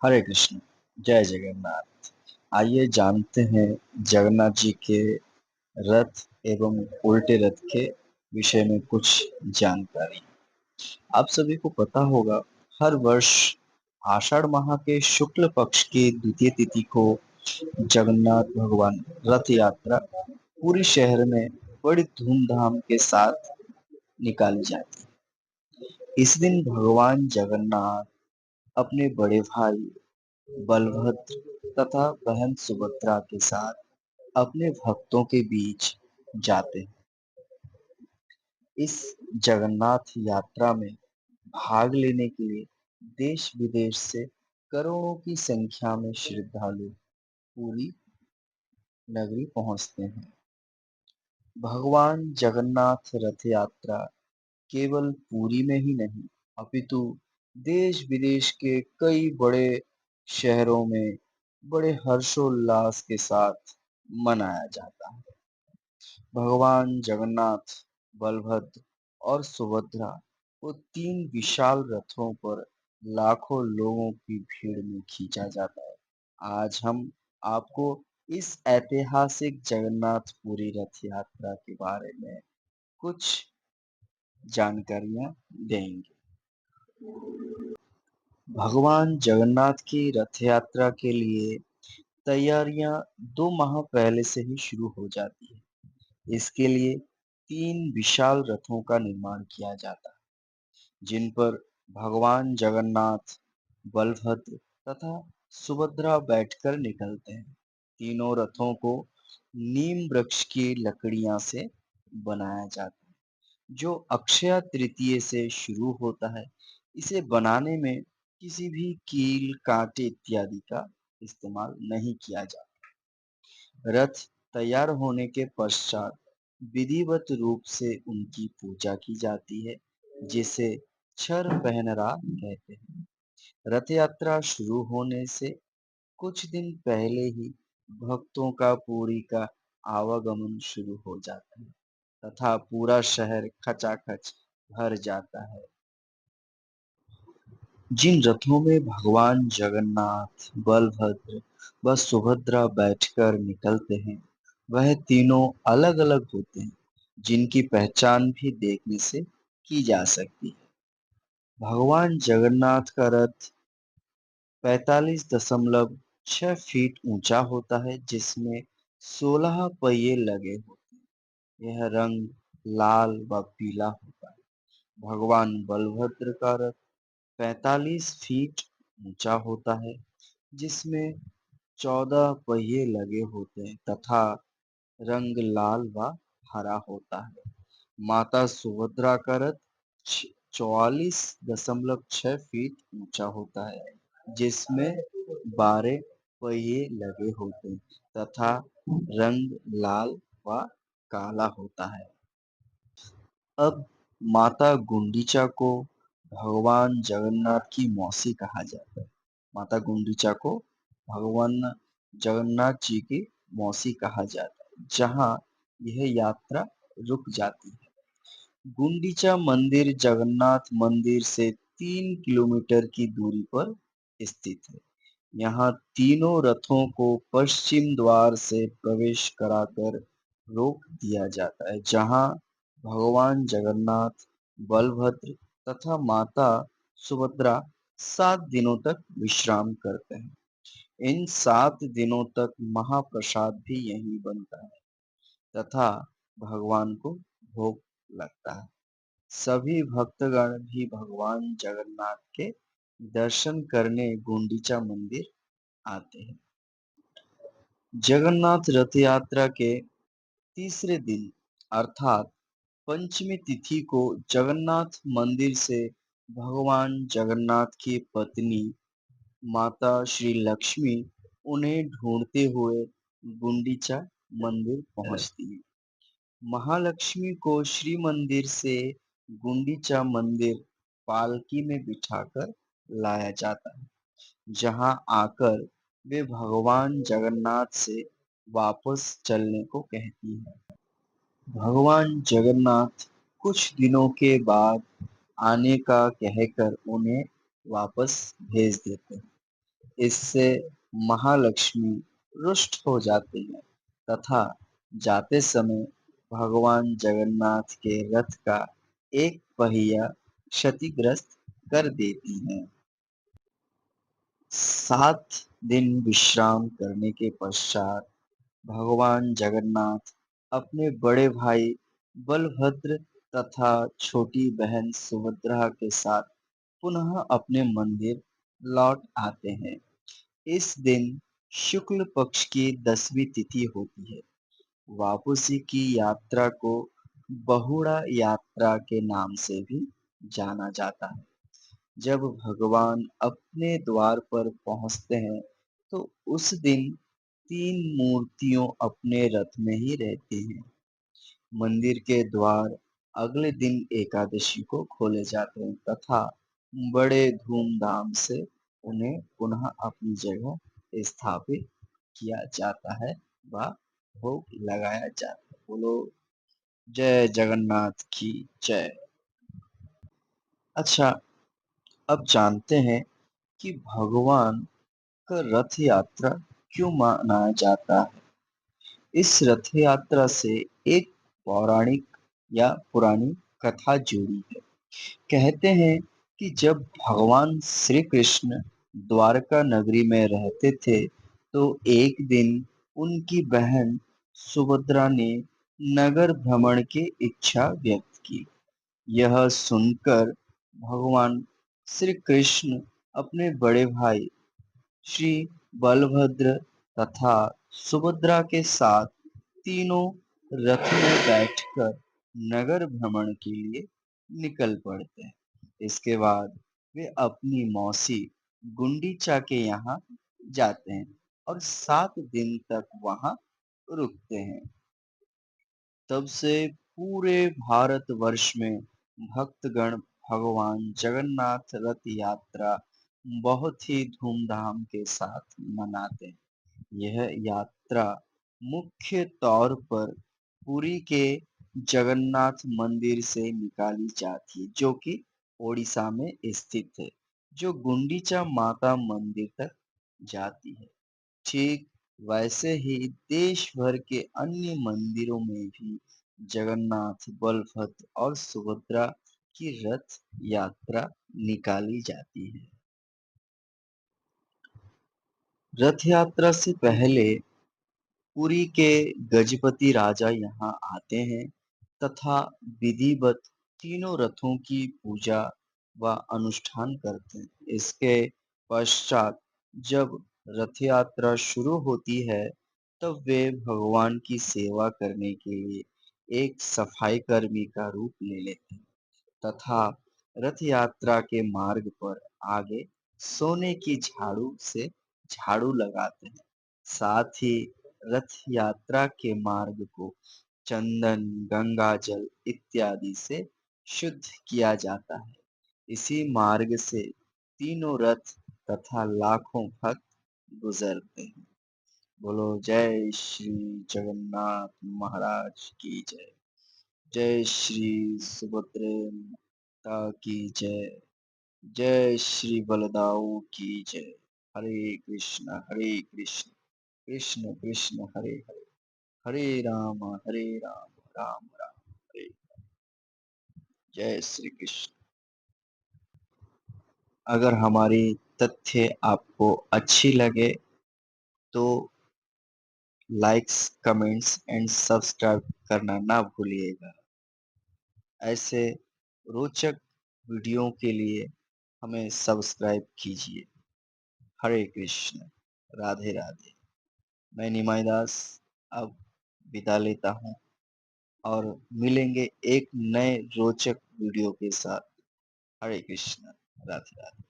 हरे कृष्ण। जय जगन्नाथ। आइए जानते हैं जगन्नाथ जी के रथ एवं उल्टे रथ के विषय में कुछ जानकारी। आप सभी को पता होगा, हर वर्ष आषाढ़ माह के शुक्ल पक्ष की द्वितीय तिथि को जगन्नाथ भगवान रथ यात्रा पूरी शहर में बड़ी धूमधाम के साथ निकाली जाती है। इस दिन भगवान जगन्नाथ अपने बड़े भाई बलभद्र तथा बहन सुभद्रा के साथ अपने भक्तों के बीच जाते हैं। इस जगन्नाथ यात्रा में भाग लेने के लिए देश विदेश से करोड़ों की संख्या में श्रद्धालु पूरी नगरी पहुंचते हैं। भगवान जगन्नाथ रथ यात्रा केवल पुरी में ही नहीं, अपितु देश विदेश के कई बड़े शहरों में बड़े हर्षोल्लास के साथ मनाया जाता है। भगवान जगन्नाथ, बलभद्र और सुभद्रा को तीन विशाल रथों पर लाखों लोगों की भीड़ में खींचा जाता है। आज हम आपको इस ऐतिहासिक जगन्नाथपुरी रथ यात्रा के बारे में कुछ जानकारियां देंगे। भगवान जगन्नाथ की रथ यात्रा के लिए तैयारियां 2 माह पहले से ही शुरू हो जाती है। इसके लिए तीन विशाल रथों का निर्माण किया जाता है, जिन पर भगवान जगन्नाथ, बलभद्र तथा सुभद्रा बैठकर निकलते हैं। तीनों रथों को नीम वृक्ष की लकड़ियां से बनाया जाता है, जो अक्षय तृतीया से शुरू होता है। इसे बनाने में किसी भी कील, कांटे इत्यादि का इस्तेमाल नहीं किया जाता। रथ तैयार होने के पश्चात विधिवत रूप से उनकी पूजा की जाती है, जिसे छर पहनरा कहते हैं। रथ यात्रा शुरू होने से कुछ दिन पहले ही भक्तों का पुरी का आवागमन शुरू हो जाता है तथा पूरा शहर खचाखच भर जाता है। जिन रथों में भगवान जगन्नाथ, बलभद्र व सुभद्रा बैठकर निकलते हैं, वह तीनों अलग अलग होते हैं, जिनकी पहचान भी देखने से की जा सकती है। भगवान जगन्नाथ का रथ 45.6 फीट ऊंचा होता है, जिसमें 16 पहिए लगे होते हैं। यह रंग लाल व पीला होता है। भगवान बलभद्र का रथ 45 फीट ऊंचा होता है, जिसमें 14 पहिए लगे होते हैं तथा रंग लाल व हरा होता है। माता सुभद्रा का रथ 44.6 फीट ऊंचा होता है, जिसमें 12 पहिए लगे होते हैं तथा रंग लाल व काला होता है। अब माता गुंडीचा को भगवान जगन्नाथ की मौसी कहा जाता है। माता गुंडीचा को भगवान जगन्नाथ जी की मौसी कहा जाता है, जहाँ यह यात्रा रुक जाती है। गुंडीचा मंदिर जगन्नाथ मंदिर से 3 किलोमीटर की दूरी पर स्थित है। यहाँ तीनों रथों को पश्चिम द्वार से प्रवेश कराकर रोक दिया जाता है, जहाँ भगवान जगन्नाथ, बलभद्र तथा माता सुभद्रा 7 दिनों तक विश्राम करते हैं। इन 7 दिनों तक महाप्रसाद भी यहीं बनता है तथा भगवान को भोग लगता है। सभी भक्तगण भी भगवान जगन्नाथ के दर्शन करने गुंडीचा मंदिर आते हैं। जगन्नाथ रथ यात्रा के तीसरे दिन अर्थात पंचमी तिथि को जगन्नाथ मंदिर से भगवान जगन्नाथ की पत्नी माता श्री लक्ष्मी उन्हें ढूंढते हुए गुंडीचा मंदिर पहुंचती है। महालक्ष्मी को श्री मंदिर से गुंडीचा मंदिर पालकी में बिठाकर लाया जाता है, जहां आकर वे भगवान जगन्नाथ से वापस चलने को कहती है। भगवान जगन्नाथ कुछ दिनों के बाद आने का कहकर उन्हें वापस भेज देते हैं। इससे महालक्ष्मी रुष्ट हो जाती हैं तथा जाते समय भगवान जगन्नाथ के रथ का एक पहिया क्षतिग्रस्त कर देती हैं। 7 दिन विश्राम करने के पश्चात भगवान जगन्नाथ अपने बड़े भाई बलभद्र तथा छोटी बहन सुभद्रा के साथ पुनः अपने मंदिर लौट आते हैं। इस दिन शुक्ल पक्ष की 10वीं तिथि होती है। वापसी की यात्रा को बहुड़ा यात्रा के नाम से भी जाना जाता है। जब भगवान अपने द्वार पर पहुंचते हैं तो उस दिन 3 मूर्तियों अपने रथ में ही रहती हैं। मंदिर के द्वार अगले दिन एकादशी को खोले जाते हैं तथा बड़े धूमधाम से उन्हें पुनः अपनी जगह स्थापित किया जाता है व भोग लगाया जाता है। बोलो जय जगन्नाथ की जय। अच्छा, अब जानते हैं कि भगवान का रथ यात्रा क्यों मनाया जाता है। इस रथ यात्रा से एक पौराणिक या पुरानी कथा जुड़ी है। कहते हैं कि जब भगवान श्री कृष्ण द्वारका नगरी में रहते थे तो एक दिन उनकी बहन सुभद्रा ने नगर भ्रमण की इच्छा व्यक्त की। यह सुनकर भगवान श्री कृष्ण अपने बड़े भाई श्री बलभद्र तथा सुभद्रा के साथ तीनों रथ में बैठकर नगर भ्रमण के लिए निकल पड़ते हैं। इसके बाद वे अपनी मौसी गुंडीचा के यहाँ जाते हैं और 7 दिन तक वहाँ रुकते हैं। तब से पूरे भारतवर्ष में भक्तगण भगवान जगन्नाथ रथ यात्रा बहुत ही धूमधाम के साथ मनाते हैं। यह यात्रा मुख्य तौर पर पुरी के जगन्नाथ मंदिर से निकाली जाती है जो कि ओडिशा में स्थित है, जो गुंडीचा माता मंदिर तक जाती है। ठीक वैसे ही देश भर के अन्य मंदिरों में भी जगन्नाथ, बलभद्र और सुभद्रा की रथ यात्रा निकाली जाती है। रथ यात्रा से पहले पुरी के गजपति राजा यहाँ आते हैं तथा विधिवत तीनों रथों की पूजा व अनुष्ठान करते हैं। इसके पश्चात जब रथ यात्रा शुरू होती है तब वे भगवान की सेवा करने के लिए एक सफाई कर्मी का रूप ले लेते हैं तथा रथ यात्रा के मार्ग पर आगे सोने की झाड़ू से झाड़ू लगाते हैं। साथ ही रथ यात्रा के मार्ग को चंदन, गंगा जल इत्यादि से शुद्ध किया जाता है। इसी मार्ग से तीनों रथ तथा लाखों भक्त गुजरते हैं। बोलो जय श्री जगन्नाथ महाराज की जय। जय श्री सुभद्रे माता की जय। जय श्री बलदाऊ की जय। हरे कृष्ण कृष्ण कृष्ण हरे हरे, हरे राम राम राम हरे। जय श्री कृष्ण। अगर हमारी तथ्य आपको अच्छी लगे तो लाइक्स, कमेंट्स एंड सब्सक्राइब करना ना भूलिएगा। ऐसे रोचक वीडियो के लिए हमें सब्सक्राइब कीजिए। हरे कृष्ण, राधे राधे। मैं निमाई दास अब विदा लेता हूँ और मिलेंगे एक नए रोचक वीडियो के साथ। हरे कृष्ण, राधे राधे।